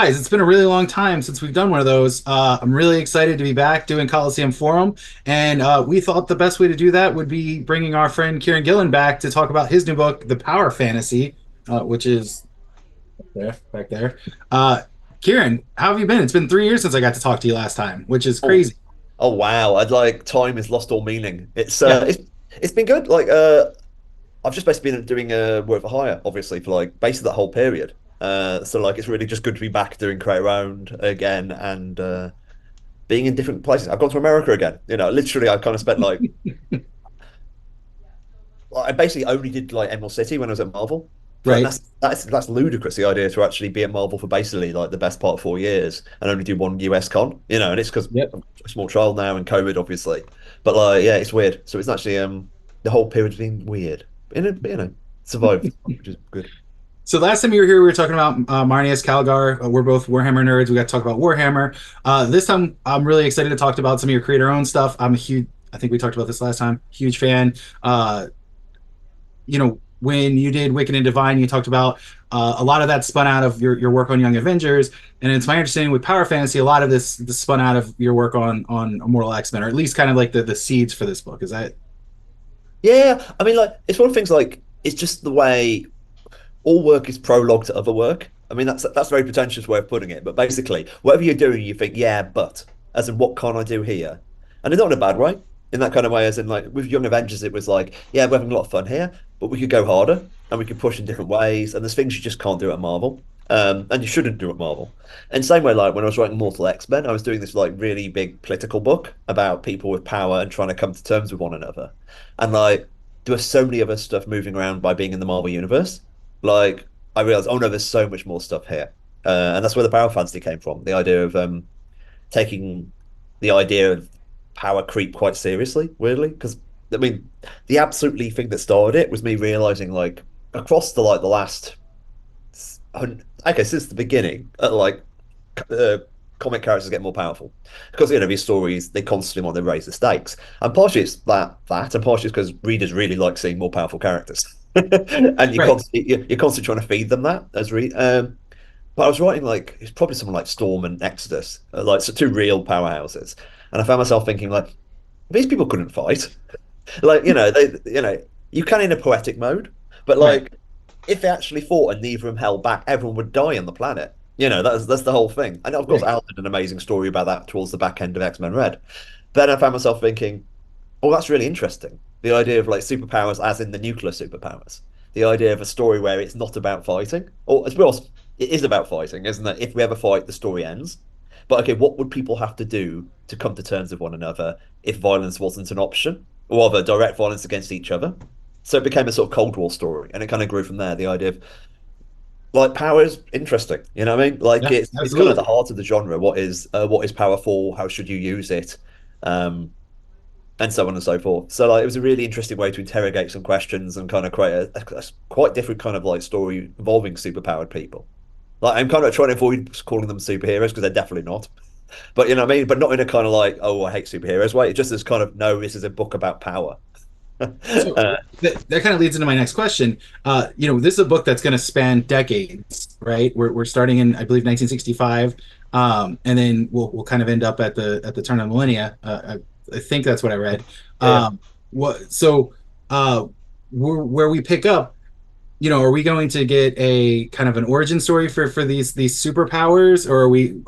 Guys, it's been a really long time since we've done one of those. I'm really excited to be back doing Coliseum Forum, and we thought the best way to do that would be bringing our friend Kieran Gillen back to talk about his new book, The Power Fantasy, which is there, back there. Uh, Kieran, how have you been? It's been 3 years since I got to talk to you last time, which is Oh, crazy. oh wow! I'd like time has lost all meaning. It's Yeah. it's been good. I've just basically been doing work for hire, obviously, for like basically that whole period. So like it's really just good to be back doing create around again and being in different places. I've gone to America again. Literally, I kind of spent like I basically only did like Emerald City when I was at Marvel. But Right. that's ludicrous. The idea to actually be at Marvel for basically like the best part of 4 years and only do one US con, and it's because Yep. I'm a small child now and COVID, obviously. But like, yeah, it's weird. So it's actually the whole period's been weird. Survived, which is good. So last time you were here, we were talking about Marnius Calgar. We're both Warhammer nerds. We got to talk about Warhammer. This time, I'm really excited to talk about some of your creator-owned stuff. I'm a huge. I think we talked about this last time. Huge fan. When you did Wicked and Divine, you talked about a lot of that spun out of your work on Young Avengers, and it's my understanding with Power Fantasy, a lot of this spun out of your work on Immortal X-Men, or at least kind of like the seeds for this book. Is that Yeah, I mean, like it's one of the things. Like it's just the way all work is prologue to other work. I mean, that's a very pretentious way of putting it, but basically, whatever you're doing, you think, yeah, but as in what can I do here? And it's not in a bad way, in that kind of way, as in like with Young Avengers, it was like, yeah, we're having a lot of fun here, but we could go harder and we could push in different ways, and there's things you just can't do at Marvel. And you shouldn't do at Marvel. And same way, like when I was writing Mortal X-Men, I was doing this like really big political book about people with power and trying to come to terms with one another. And like there was so many other stuff moving around by being in the Marvel universe like I realized, oh no, there's so much more stuff here, and that's where the power fantasy came from. The idea of taking the idea of power creep quite seriously, weirdly, because I mean, the absolutely thing that started it was me realizing, like across the last, okay, since the beginning, uh, comic characters get more powerful because these stories they constantly want to raise the stakes, and partially it's and partially it's because readers really like seeing more powerful characters, and right? you're constantly trying to feed them that as read. But I was writing like it's probably someone like Storm and Exodus, like so two real powerhouses, and I found myself thinking like these people couldn't fight, like you can in a poetic mode, but Right. like if they actually fought and neither of them held back, everyone would die on the planet. That's the whole thing. And of course, Right. Al did an amazing story about that towards the back end of X-Men Red. Then I found myself thinking, oh, that's really interesting. The idea of like superpowers as in the nuclear superpowers. The idea of a story where it's not about fighting, or as well, it is about fighting, isn't it? If we ever fight, the story ends. But okay, what would people have to do to come to terms with one another if violence wasn't an option, or rather, direct violence against each other? So it became a sort of Cold War story, and it kind of grew from there. The idea of like power is interesting, you know what I mean? Like Yeah. it's kind of the Absolutely. heart of the genre. What is power for? How should you use it? Um, and so on and so forth. So like it was a really interesting way to interrogate some questions and kind of create a quite different kind of like story involving superpowered people. Like I'm kind of trying to avoid calling them superheroes because they're definitely not. But you know what I mean? But not in a kind of like, oh, I hate superheroes way. It just is kind of no, this is a book about power. So that kind of leads into my next question. This is a book that's going to span decades, right? We're starting in, I believe, 1965, and then we'll kind of end up at the turn of the millennia. I think that's what I read. Yeah. What so where we pick up, are we going to get a kind of an origin story for these superpowers, or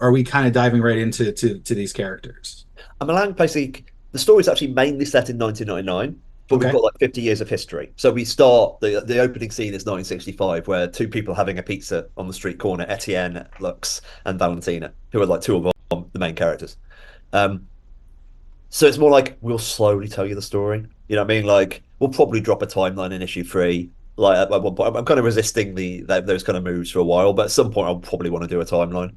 are we kind of diving right into to these characters? I'm allowing basically the story is actually mainly set in 1999, but we've Okay. got like 50 years of history. So we start the opening scene is 1965, where two people having a pizza on the street corner, Etienne, Lux, and Valentina, who are like two of the main characters. Um, so it's more like we'll slowly tell you the story. You know what I mean? Like we'll probably drop a timeline in issue three. Like at one point, I'm kind of resisting those kind of moves for a while, but at some point I'll probably want to do a timeline.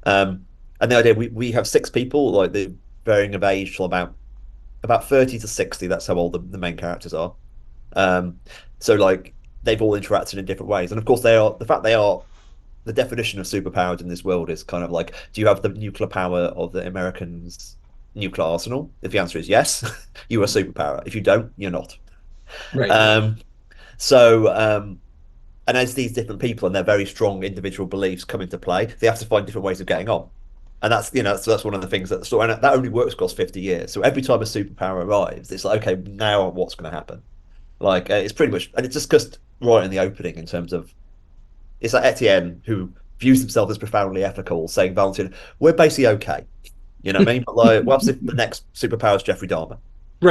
And the idea we have six people, like the varying of age till about 30 to 60. That's how old the main characters are. Um, so like they've all interacted in different ways, and of course they are the definition of superpowered in this world is kind of like, do you have the nuclear power of the Americans' nuclear arsenal? If the answer is yes, you are a superpower. If you don't, you're not. Right. Um, so And as these different people and their very strong individual beliefs come into play, they have to find different ways of getting on. And that's, that's one of the things that the story, and that only works across 50 years. So every time a superpower arrives, it's like, okay, now what's going to happen? Like, it's pretty much, and it's discussed right in the opening in terms of, it's like Etienne, who views himself as profoundly ethical, saying, Valentine, we're basically okay. You know what I mean? But like, what if the next superpower is Jeffrey Dahmer?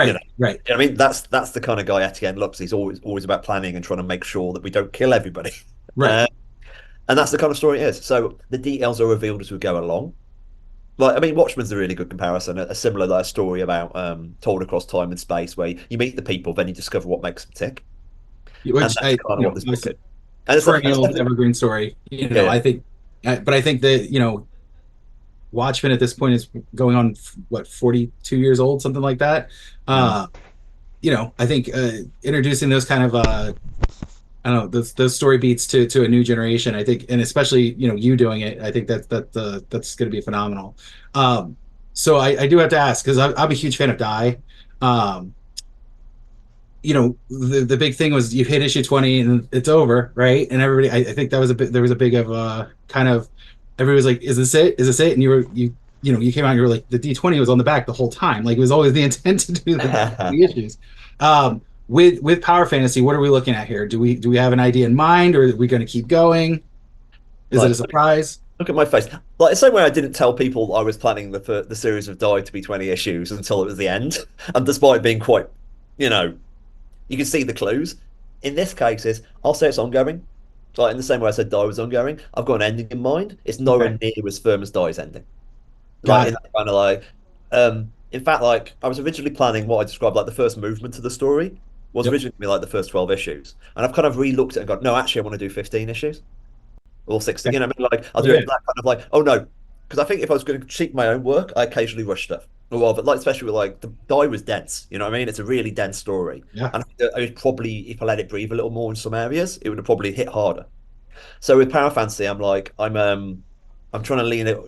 You know, Right, right, I mean, that's the kind of guy Etienne looks. He's always about planning and trying to make sure that we don't kill everybody. right. Uh, and that's the kind of story it is. So the details are revealed as we go along. Like, I mean, Watchmen's a really good comparison, a similar like, story about told across time and space, where you meet the people, then you discover what makes them tick, and Which that's I, kind of what this book obviously is. And it's perennial definitely, evergreen story. yeah, I think, but I think that Watchmen at this point is going on what 42 years old, something like that. mm. Uh, I think introducing those kind of I don't know those story beats to a new generation. I think, and especially you doing it, I think that's going to be phenomenal. Um, so I do have to ask because I'm a huge fan of Die. Um, the big thing was you hit issue 20 and it's over, right? And everybody, I think that was a bit there was a big of kind of everybody was like, is this it? Is this it? And you came out and you were like, the D20 was on the back the whole time. Like it was always the intent to do the issues. With Power Fantasy, what are we looking at here? Do we have an idea in mind, or are we going to keep going? Is it a Like, surprise? look at my face. Like the same way I didn't tell people I was planning the series of Die to be 20 issues until it was the end, and despite being quite, you know, you can see the clues. In this case, is I'll say it's ongoing. Like in the same way I said Die was ongoing, I've got an ending in mind. It's nowhere Okay, near as firm as Die's ending. Like got in it. that kind of like, in fact, like I was originally planning what I described like the first movement of the story was Yep. originally gonna be like the first 12 issues, and I've kind of re-looked at it and gone, no, actually, I want to do 15 issues or 16. Okay. You know, what I mean, like I'll do it Yeah. that kind of like, oh no, because I think if I was going to cheat my own work, I occasionally rush stuff. Well, but like especially with like the Die was dense. You know what I mean? It's a really dense story, Yeah. and I think that I would probably, if I let it breathe a little more in some areas, it would have probably hit harder. So with Power Fantasy, I'm trying to lean it.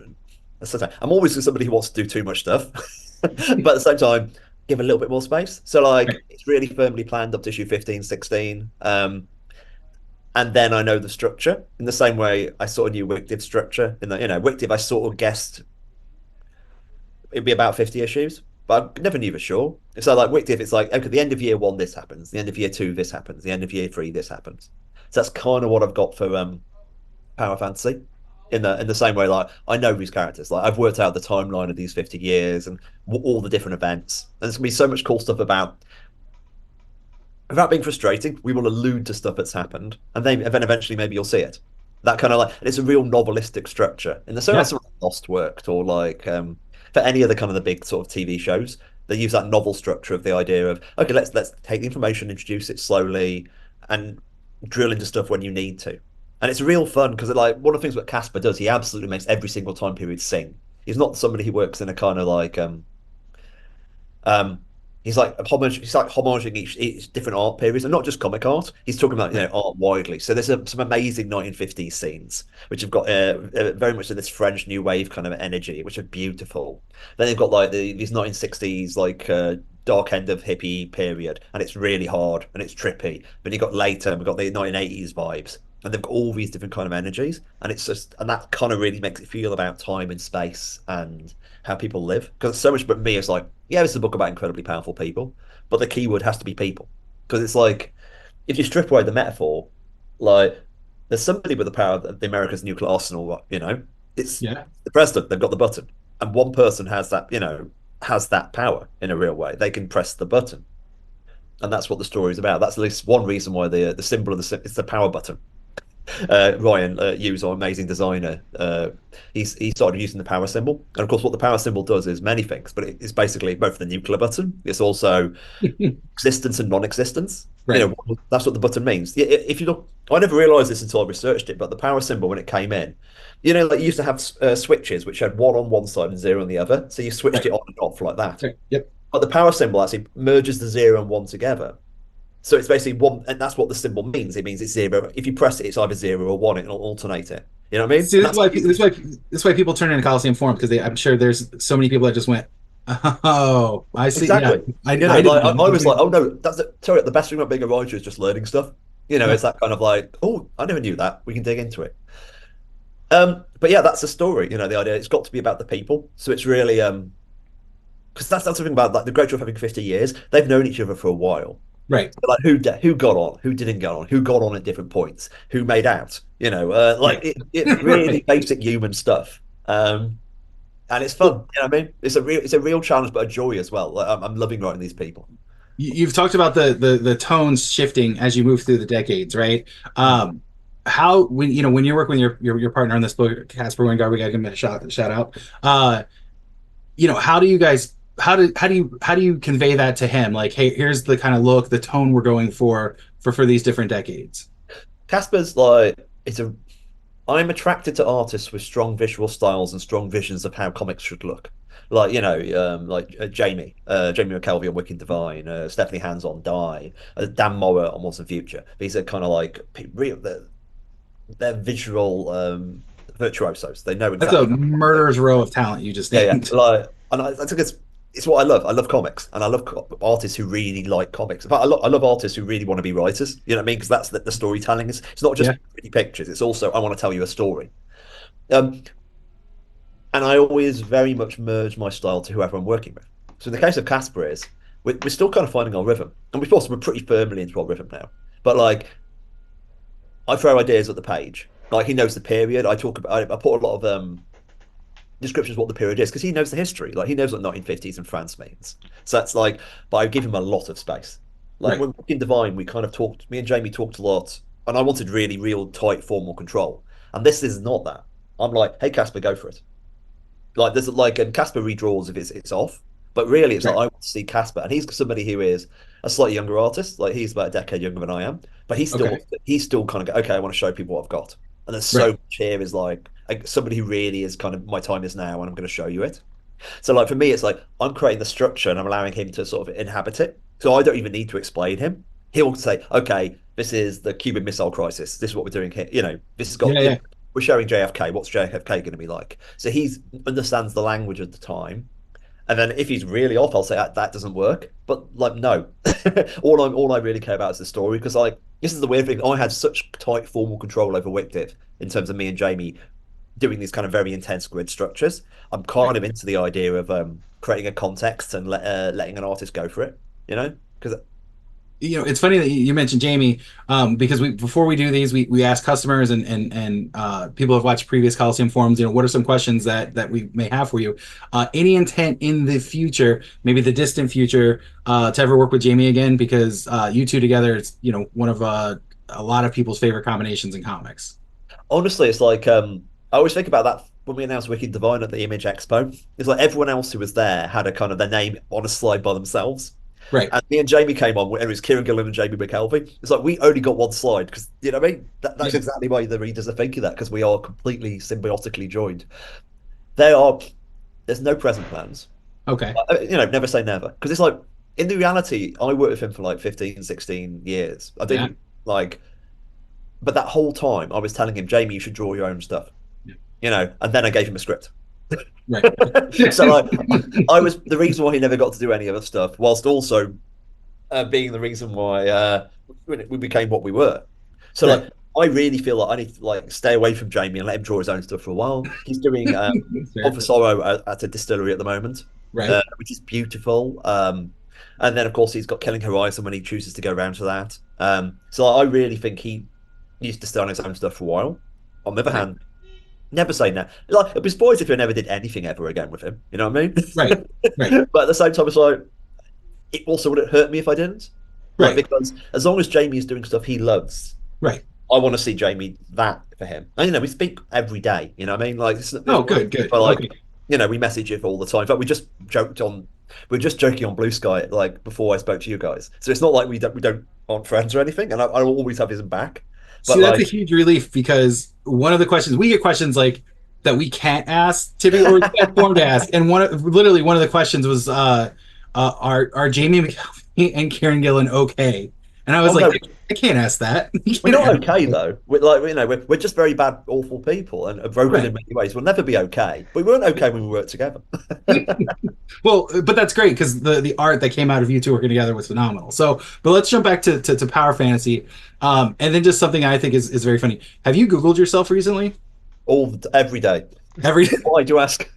I'm always somebody who wants to do too much stuff, but at the same time, give a little bit more space. So like Right. it's really firmly planned up to issue 15, 16. And then I know the structure in the same way I sort of knew Wictive structure. In that, Wictive, I sort of guessed it'd be about 50 issues, but I never knew for sure. So like Wictive, it's like, okay, the end of year one, this happens. The end of year two, this happens. The end of year three, this happens. So that's kind of what I've got for Power Fantasy. In the same way, like I know these characters, like I've worked out the timeline of these 50 years and all the different events, and there's gonna be so much cool stuff about. Without being frustrating, we will allude to stuff that's happened, and then eventually maybe you'll see it. That kind of like it's a real novelistic structure. In the same way Yeah. sort of Lost worked, or like for any other kind of the big sort of TV shows, they use that novel structure of the idea of okay, let's take the information, introduce it slowly, and drill into stuff when you need to. And it's real fun because like one of the things that Casper does, he absolutely makes every single time period sing. He's not somebody who works in a kind of like um, he's like homaging each different art periods, and not just comic art. He's talking about Right. art widely. So there's some amazing 1950s scenes which have got very much of this French New Wave kind of energy, which are beautiful. Then they've got like these 1960s like dark end of hippie period, and it's really hard and it's trippy. But you got later, we've got the 1980s vibes, and they've got all these different kind of energies, and it's just and that kind of really makes it feel about time and space and how people live. Because so much but me is like, yeah, this is a book about incredibly powerful people, but the keyword has to be people. Because it's like, if you strip away the metaphor, like, there's somebody with the power of the America's nuclear arsenal, it's Yeah. the president, they've got the button. And one person has that, has that power in a real way. They can press the button. And that's what the story is about. That's at least one reason why the symbol of it's the power button. Ryan Hughes, our amazing designer, he started using the power symbol, and of course, what the power symbol does is many things, but it's basically both the nuclear button. It's also existence and non-existence. Right. That's what the button means. If you look, I never realized this until I researched it, but the power symbol when it came in, like you used to have switches which had one on one side and zero on the other, so you switched Right. it on and off like that. Right. Yep. But the power symbol actually merges the zero and one together. So it's basically one, and that's what the symbol means. It means it's zero. If you press it, it's either zero or one. It'll alternate it. You know what I mean? See, And this is that's why people turn into Coliseum Forum because I'm sure there's so many people that just went, oh, I see. Yeah, exactly. I didn't Like know. I was like, oh no, sorry. The best thing about being a writer is just learning stuff. You know, Right. it's that kind of like, oh, I never knew that. We can dig into it. But yeah, that's the story. You know, the idea it's got to be about the people. So it's really because that's the thing about like the graduate having 50 years. They've known each other for a while. Right. So, like who got on, who didn't get on, who got on at different points, who made out. You know, like Right. it really Right. basic human stuff. And it's fun. Well, You know what I mean? It's a real challenge, but a joy as well. Like, I'm loving writing these people. you've talked about the tones shifting as you move through the decades, right? Mhm. How when when you're working with your partner on this book, Casper Wingard, we got to give him a shout out. How do you guys how do you convey that to him? Like, hey, here's the kind of look, the tone we're going for these different decades. Casper's like it's a. I'm attracted to artists with strong visual styles and strong visions of how comics should look. Like Jamie McKelvie on Wicked Divine, Stephanie Hands on Die, Dan Mora on Once and Future. These are kind of like real. They're visual virtuosos. They know That's a exactly what they're doing. murderer's row of talent you just Yeah, yeah. named. Like, and I think it's what I love. I love comics, and I love artists who really like comics. But I love artists who really want to be writers. You know what I mean? Because that's the storytelling is. It's not just Yeah. pretty pictures. It's also I want to tell you a story. Um, and I always very much merge my style to whoever I'm working with. So in the case of Casper is we're still kind of finding our rhythm, and we're pretty firmly into our rhythm now. But like I throw ideas at the page. Like he knows the period. I put a lot of descriptions of what the period is because he knows the history. Like he knows what 1950s in France means. So that's like, but I give him a lot of space. Like Right. when in Divine, we kind of talked. Me and Jamie talked a lot, and I wanted really real tight formal control. And this is not that. I'm like, hey Casper, go for it. Like there's like, and Casper redraws if it's off, but really it's like Right. I want to see Casper, and he's somebody who is a slightly younger artist. Like he's about a decade younger than I am, but Okay. he's still kind of okay. I want to show people what I've got, and there's so Right. much here is like somebody who really is kind of my time is now, and I'm going to show you it. So like for me, it's like I'm creating the structure and I'm allowing him to sort of inhabit it. So I don't even need to explain him. He'll say, okay, this is the Cuban Missile Crisis. This is what we're doing here. You know, this has Yeah. got, Yeah. we're showing JFK. What's JFK going to be like? So he understands the language of the time. And then if he's really off, I'll say that doesn't work. But like, no, all I really care about is the story because like this is the weird thing. I had such tight formal control over Wicked in terms of me and Jamie doing these kind of very intense grid structures. I'm kind Right. of into the idea of creating a context and letting an artist go for it, you know? Because It's funny that you mentioned Jamie, because we before we do these, we ask customers and people who have watched previous Coliseum forums, what are some questions that we may have for you? Any intent in the future, maybe the distant future, to ever work with Jamie again? Because you two together, it's one of a lot of people's favorite combinations in comics. honestly, it's like I always think about that when we announced Wicked Divine at the Image Expo. It's like everyone else who was there had a kind of their name on a slide by themselves. Right. And me and Jamie came on, and it was Kieran Gillen and Jamie McKelvie. It's like we only got one slide because you know what I mean. That's Yeah. exactly why the readers are thinking that because we are completely symbiotically joined. They are. There's no present plans. Okay. Never say never. Because it's like, in the reality, I worked with him for like 15, 16 years. I Yeah. didn't like, but that whole time I was telling him, Jamie, you should draw your own stuff, Yeah. and then I gave him a script. Right. So like, I was the reason why he never got to do any other stuff, whilst also being the reason why we became what we were. So Right. like, I really feel like I need to like stay away from Jamie and let him draw his own stuff for a while. He's doing That's One fair. for Sorrow at a distillery at the moment, Right. which is beautiful. And then of course he's got Killing Horizon when he chooses to go around to that. So I really think he needs to stay on his own stuff for a while. On the other Right. hand, never say no. Like it'd be spoiled if I never did anything ever again with him. You know what I mean? Right. Right. But at the same time, it's like it also wouldn't hurt me if I didn't. Like Right. because as long as Jamie is doing stuff he loves, Right. I want to see Jamie that for him. And we speak every day. You know what I mean? Like this Oh, good. Good. like Okay. we message it all the time. In fact, we are just joking on Blue Sky like before I spoke to you guys. So it's not like we don't aren't friends or anything. And I will always have his back. See, But that's a like huge relief because one of the questions we get questions like that we can't ask typically, or we can't form to ask. And literally one of the questions was, are Jamie McKelvie and Kieran Gillen okay? And I was Oh like, no, I can't ask that. You we're can't not ask okay that. though. We're like, we're just very bad, awful people and are broken in Right. many ways. We'll never be okay. But we weren't okay when we worked together. Well, but that's great because the art that came out of you two working together was phenomenal. So, but let's jump back to Power Fantasy, and then just something I think is very funny. Have you Googled yourself recently? Every day. Every Why do you ask?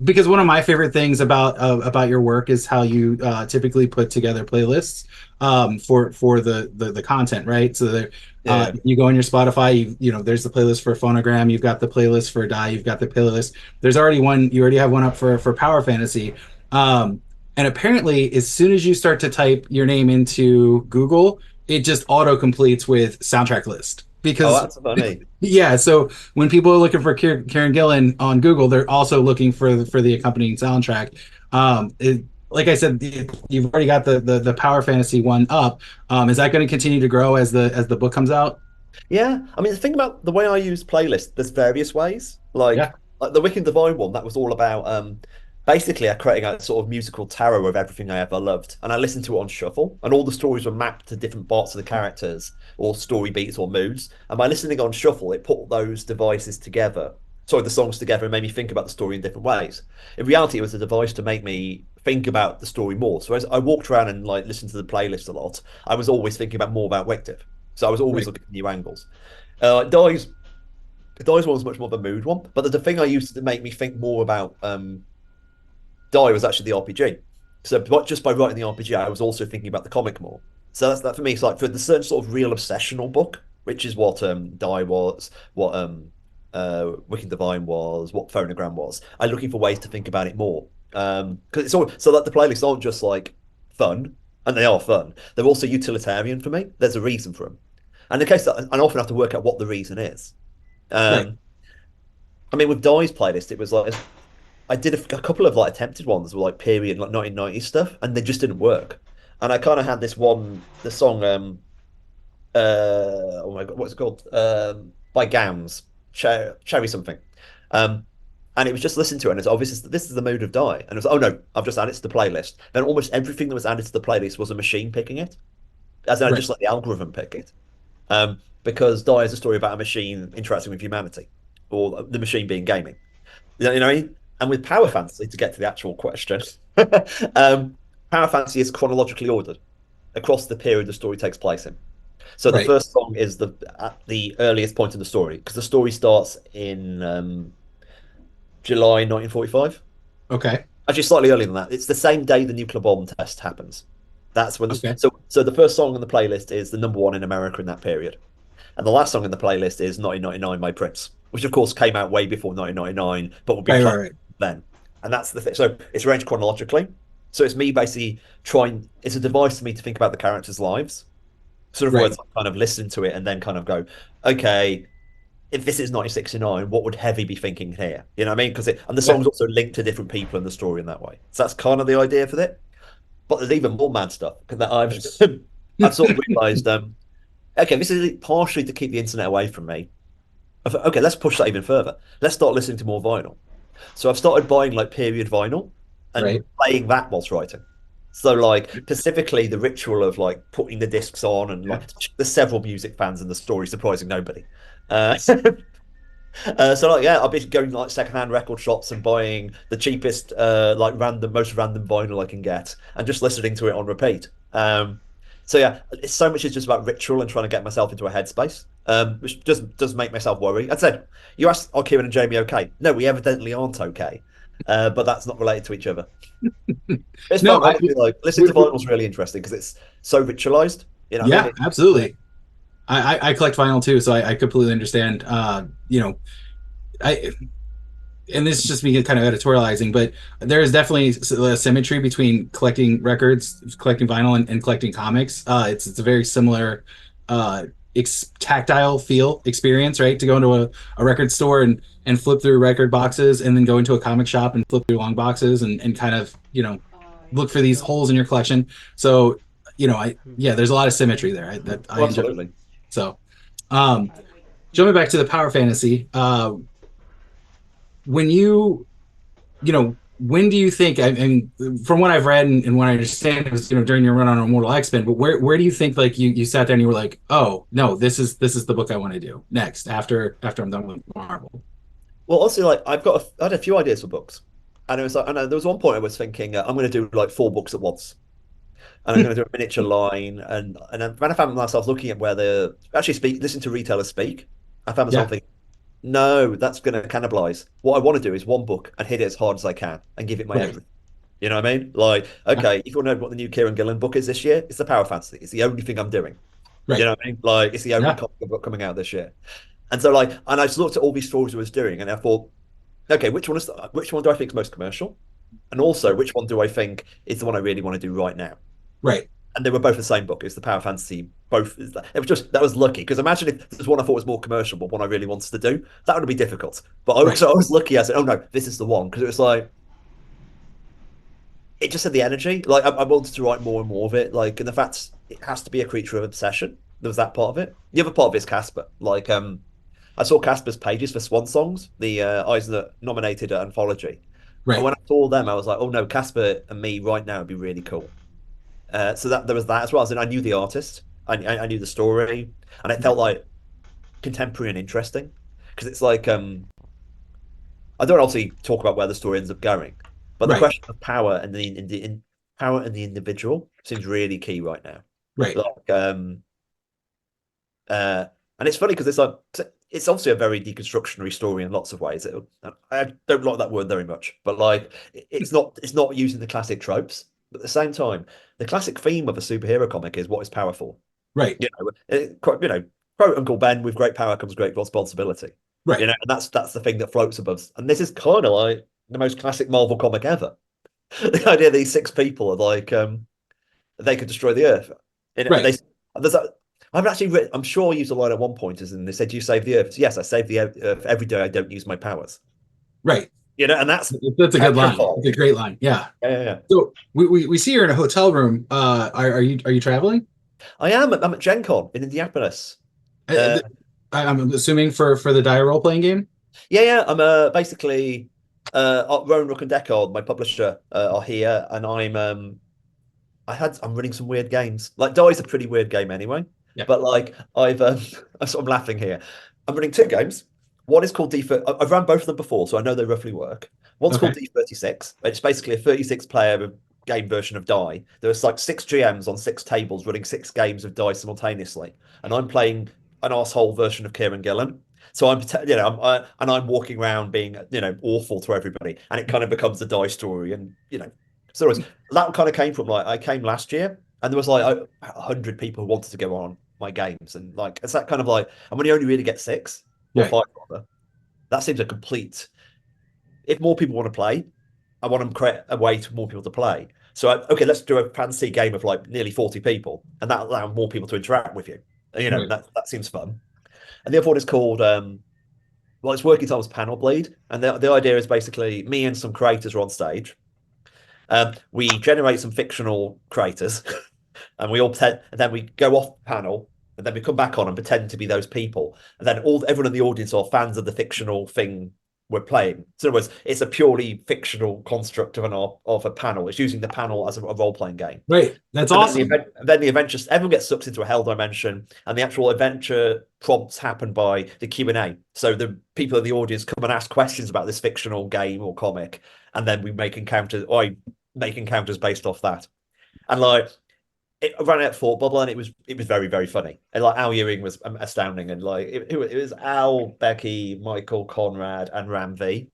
because one of my favorite things about your work is how you typically put together playlists for the content, right? So there, Yeah. you go on your Spotify, there's the playlist for Phonogram, you've got the playlist for Die, you've got the playlist. There's already one, you already have one up for Power Fantasy, um, and apparently, as soon as you start to type your name into Google, it just auto completes with soundtrack list Oh, because that's funny. yeah, so when people are looking for Kieran Gillen on Google, they're also looking for the accompanying soundtrack. Like I said, you've already got the Power Fantasy one up. Is that going to continue to grow as the book comes out? Yeah, I mean, the thing about the way I use playlists, there's various ways. Yeah, Like the Wicked Divine one, that was all about basically creating a sort of musical tarot of everything I ever loved, and I listened to it on shuffle, and all the stories were mapped to different parts of the characters or story beats or moods. And by listening on shuffle, it put those devices together, sorry, the songs together, and made me think about the story in different ways. In reality, it was a device to make me think about the story more. So as I walked around and like listened to the playlist a lot, I was always thinking about more about Wicked. So I was always right, looking at new angles. Dies one was much more of a mood one, but the thing I used to make me think more about Die was actually the RPG. So just by writing the RPG, I was also thinking about the comic more. So that for me. It's like for the certain sort of real obsessional book, which is what Die was, what Wicked Divine was, what Phonogram was. I'm looking for ways to think about it more. Because it's all so that the playlists aren't just like fun, and they are fun. They're also utilitarian for me. There's a reason for them. And in case that I often have to work out what the reason is. right, Um, I mean, with Die's playlist, it was like I did a couple of like attempted ones with like period like 1990s stuff, and they just didn't work. And I kind of had this one, the song, oh my God, what's it called? By Gams, Cherry something. Um, and it was just listening to it, and it's obvious this is the mood of Die. And it was, oh no, I've just added it to the playlist. Then almost everything that was added to the playlist was a machine picking it, as in I right, just let the algorithm pick it. Because Die is a story about a machine interacting with humanity, or the machine being gaming. You know what I mean? And with Power Fantasy, to get to the actual question, um, Power Fantasy is chronologically ordered across the period the story takes place in. So the right. first song is at the earliest point in the story because the story starts in July 1945. Okay, Actually, slightly earlier than that. It's the same day the nuclear bomb test happens. That's when okay, so the first song on the playlist is the number one in America in that period. And the last song in the playlist is 1999 by Prince, which of course came out way before 1999, but would be right, right, played right, then. And that's the thing. So it's arranged chronologically. So it's me basically trying, it's a device for me to think about the characters' lives. Sort of right. words, like kind of listen to it and then kind of go, okay, if this is 1969, what would Heavy be thinking here? You know what I mean? And the Yeah. song's also linked to different people in the story in that way. So that's kind of the idea for it. But there's even more mad stuff that I've sort of realized. Okay, this is partially to keep the internet away from me. I thought, okay, let's push that even further. Let's start listening to more vinyl. So I've started buying like period vinyl Right. and playing that whilst writing. So like specifically the ritual of like putting the discs on and Yeah. like there's several music fans in the story, surprising nobody. Uh, so like yeah, I've been going to like secondhand record shops and buying the cheapest like most random vinyl I can get and just listening to it on repeat. So yeah, it's so much is just about ritual and trying to get myself into a headspace, which does make myself worry. I'd say you asked, are Kieran and Jamie okay? No, we evidently aren't okay, but that's not related to each other. It's No, fun, honestly. Like listening to we- vinyl is really interesting because it's so ritualized. You know what I yeah, mean? absolutely. I collect vinyl too, so I completely understand. I and this is just me kind of editorializing, but there is definitely a symmetry between collecting records, collecting vinyl, and collecting comics. It's a very similar tactile feel experience, right? To go into a record store and flip through record boxes, and then go into a comic shop and flip through long boxes and kind of look for these holes in your collection. So I yeah, there's a lot of symmetry there that I Oh, enjoy. absolutely. So um, jumping back to the power fantasy, when you when do you think? I mean, from what I've read and what I understand, it was during your run on Immortal X-Men. But where do you think like you sat there and you were like, oh no, this is the book I want to do next after I'm done with Marvel. Well, honestly, like I had a few ideas for books, and it was like, I know there was one point I was thinking I'm going to do like four books at once, and I'm going to do a miniature line, and then when I found myself looking at where the actually speak, listen to retailers speak, I found myself Yeah, thinking, no, that's going to cannibalize. What I want to do is one book and hit it as hard as I can and give it my right. everything. You know what I mean? Like, Yeah, okay, if you want to know what the new Kieran Gillen book is this year, it's the Power Fantasy. It's the only thing I'm doing. You right. know what I mean? Like, it's the only Yeah, comic book coming out this year. And so, like, and I just looked at all these stories I was doing, and I thought, okay, which one do I think is most commercial, and also which one do I think is the one I really want to do right now? right, And they were both the same book. It's the Power Fantasy. Both. It was just that was lucky because imagine if there's one I thought was more commercial, but one I really wanted to do, that would be difficult. right, So I was lucky. I said, oh no, this is the one because it was like it just had the energy. Like I wanted to write more and more of it. Like and the fact it has to be a creature of obsession. There was that part of it. The other part of it is Casper. Like I saw Casper's pages for Swan Songs, the Eisner nominated anthology. And right. when I saw them, I was like, oh no, Casper and me right now would be really cool. So that there was that as well. As in, I knew the artist, I knew the story, and it felt like contemporary and interesting because it's like I don't obviously talk about where the story ends up going, but the Right, question of power and the power and the individual seems really key right now. right, Like uh, and it's funny because it's obviously a very deconstructionary story in lots of ways. I don't like that word very much, but like it's not using the classic tropes. But at the same time, the classic theme of a superhero comic is what is powerful. right, Quote Uncle Ben, with great power comes great responsibility. right, And that's the thing that floats above. And this is kind of like the most classic Marvel comic ever. The idea these six people are like they could destroy the Earth. And right, they there's a, I've actually written, I'm sure I used a line at one point, as in they said, "You save the Earth." So, yes, I save the Earth every day. I don't use my powers. right. And that's That's a good line. It's a petrified. great line. Yeah. Yeah. So we see you're in a hotel room. Are you traveling? I'm at Gen Con in Indianapolis. Uh, Uh, I'm assuming for the dire role playing game. yeah. I'm basically Rowan Rook and Deckard, my publisher, are here, and I'm running some weird games. Like Die's a pretty weird game anyway, Yeah. but like I'm laughing here. I'm running two games. One is called D30. I've run both of them before, so I know they roughly work. One's called Okay. D36. It's basically a 36 player game version of Die. There's like six GMs on six tables running six games of Die simultaneously, and I'm playing an asshole version of Kieran Gillen. So and I'm walking around being awful to everybody, and it kind of becomes a Die story, and so that kind of came from like I came last year and there was like 100 people who wanted to go on my games and like it's that kind of like and when you only really get six or Right. five rather, that seems a complete. If more people want to play, I want to create a way for more people to play. So okay, let's do a fantasy game of like nearly 40 people, and that allow more people to interact with you. Right. That seems fun. And the other one is called well, it's working times panel bleed, and the idea is basically me and some creators are on stage. We generate some fictional creators, and we all pretend, and then we go off panel, and then we come back on and pretend to be those people, and then everyone in the audience are fans of the fictional thing we're playing. So in other words, it's a purely fictional construct of a panel. It's using the panel as a role playing game. Right. That's And then awesome. the adventures, everyone gets sucked into a hell dimension, and the actual adventure prompts happen by the Q&A. So the people in the audience come and ask questions about this fictional game or comic, and then we make encounters. I make encounters based off that. And like it ran out Thought Bubble, and it was very very funny. And like Al Ewing was astounding, and like it was Al, Becky, Michael, Conrad, and Ram V,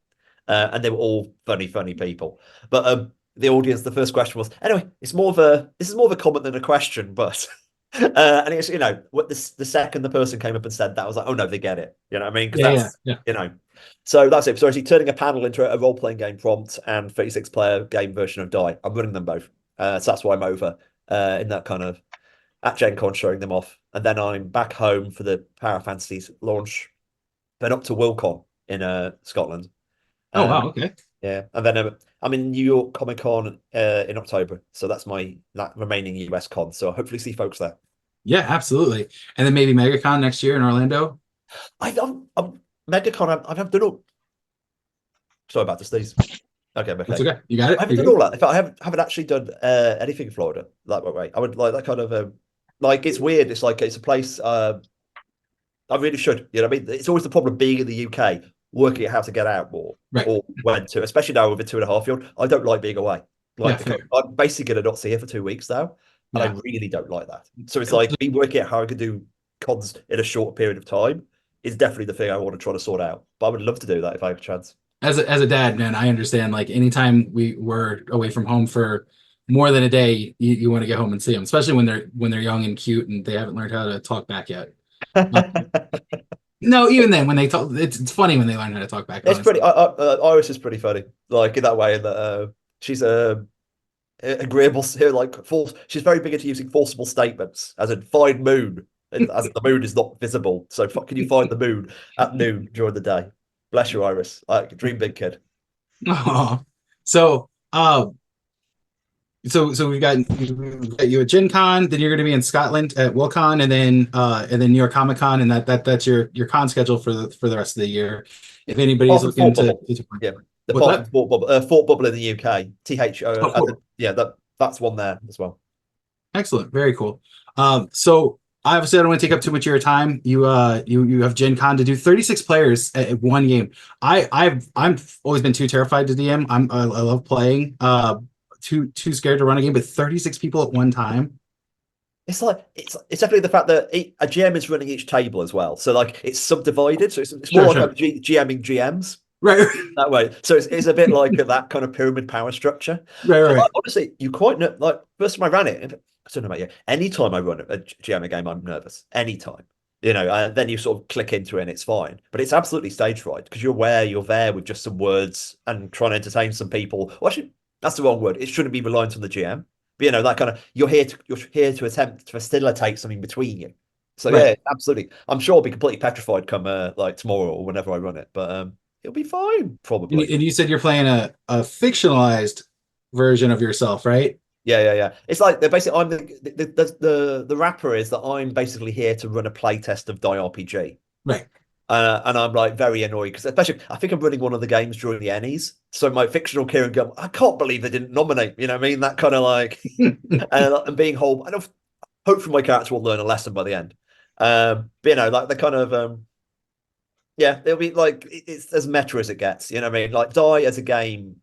and they were all funny people. But the audience, the first question was anyway. This is more of a comment than a question, but. And it's what the second the person came up and said that I was like, oh no, they get it. You know what I mean? Because Yeah. Yeah. that's Yeah. you know so that's it. So actually turning a panel into a role playing game prompt and 36 player game version of Die. I'm running them both. So that's why I'm over in that kind of at Gen Con showing them off. And then I'm back home for the Power Fantasies launch, then up to Wilcon in Scotland. Oh Um, wow. Okay. yeah. And then I'm in New York Comic Con in October. So that's my that remaining US con. So hopefully see folks there. Yeah. Absolutely. And then maybe MegaCon next year in Orlando. I'm MegaCon. I've done. Sorry about this, Steve. Okay, That's okay. okay. You got I it. haven't You're done good. all that. In fact, I haven't actually done anything in Florida that way. I would like that kind of like it's weird. It's like it's a place I really should. You know what I mean? It's always the problem being in the UK, working out how to get out more Right. or when to, especially now with a 2.5-year-old. I don't like being away. Yeah. Like Fair. I'm basically gonna not see her for 2 weeks now, and I Yeah. really don't like that. So it's like me working out how I can do cons in a short period of time is definitely the thing I want to try to sort out. But I would love to do that if I have a chance. As a dad, man, I understand. Like anytime we were away from home for more than a day, you want to get home and see them, especially when they're young and cute and they haven't learned how to talk back yet. No, even then, when they talk, it's funny when they learn how to talk back. It's pretty. Honestly, Iris is pretty funny, like in that way, in that she's agreeable, like force. She's very big into using forcible statements, as in find moon, as in the moon is not visible. So can you find the moon at noon during the day? Bless you, Iris. Dream big, kid. Aw. So, so we've got you at Gen Con, then you're going to be in Scotland at WorldCon, and then New York Comic Con, and that's your con schedule for the rest of the year. If anybody's Apart from looking Fort Bubble, to yeah. what's Apart from that? Fort Bubble in the UK, Oh, cool. yeah, that's one there as well. Excellent. Very cool. So obviously I don't want to take up too much of your time. You have Gen Con to do 36 players at one game. I've always been too terrified to DM. I love playing. Too scared to run a game with 36 people at one time. It's like it's definitely the fact that a GM is running each table as well. So like it's subdivided. So it's more Sure, like I'm sure. GMing GMs Right, that way. So it's a bit like that kind of pyramid power structure. right, But like, right. honestly, you quite know, like first time I ran it. I don't know about you. Anytime I run a GM game, I'm nervous. Anytime. You know, and then you sort of click into it and it's fine. But it's absolutely stage fright because you're there with just some words and trying to entertain some people. Well, actually, that's the wrong word. It shouldn't be reliant on the GM. But, you know, that kind of you're here to attempt to facilitate something between you. So Right. yeah, absolutely. I'm sure I'll be completely petrified come like tomorrow or whenever I run it, but it'll be fine probably. And you said you're playing a fictionalized version of yourself, right? Yeah. It's like they're basically I'm the rapper is that I'm basically here to run a play test of Die RPG. Right. And I'm like very annoyed because especially I think I'm running one of the games during the Ennies. So my fictional Kieran Gillen, I can't believe they didn't nominate. You know what I mean? That kind of like and being whole. I don't hopefully my character will learn a lesson by the end. But you know, like the kind of yeah, it'll be like it's as meta as it gets. You know what I mean? Like Die as a game.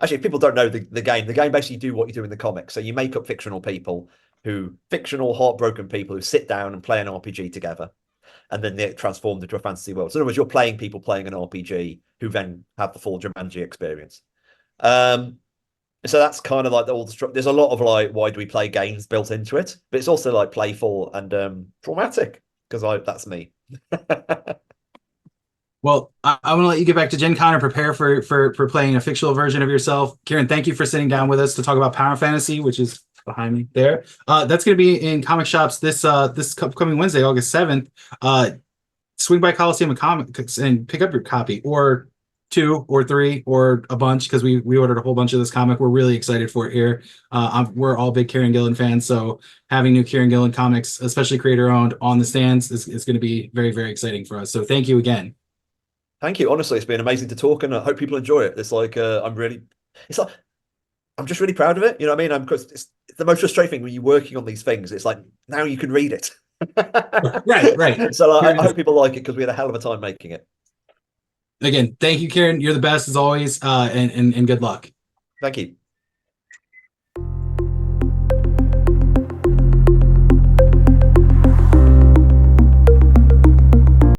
Actually, if people don't know the game basically do what you do in the comics. So you make up fictional heartbroken people who sit down and play an RPG together, and then they're transformed into a fantasy world. So in other words, you're playing people playing an RPG who then have the full Jumanji experience. Um, so that's kind of like there's a lot of like why do we play games built into it, but it's also like playful and traumatic because I that's me. Well, I want to let you get back to Gen Con and prepare for playing a fictional version of yourself. Kieran, thank you for sitting down with us to talk about Power Fantasy, which is behind me there. That's going to be in comic shops this upcoming Wednesday, August 7th. Swing by Coliseum and Comics and pick up your copy, or two or three or a bunch, because we ordered a whole bunch of this comic. We're really excited for it here. We're all big Kieran Gillen fans, so having new Kieran Gillen comics, especially creator owned, on the stands is going to be very, very exciting for us. So thank you again. Thank you. Honestly, it's been amazing to talk, and I hope people enjoy it. It's like it's like I'm just really proud of it. You know what I mean? Because it's the most frustrating thing when you're working on these things. It's like now you can read it. Right, right. So like, I Kieran, hope people like it because we had a hell of a time making it. again, thank you, Kieran. You're the best as always, and good luck. Thank you.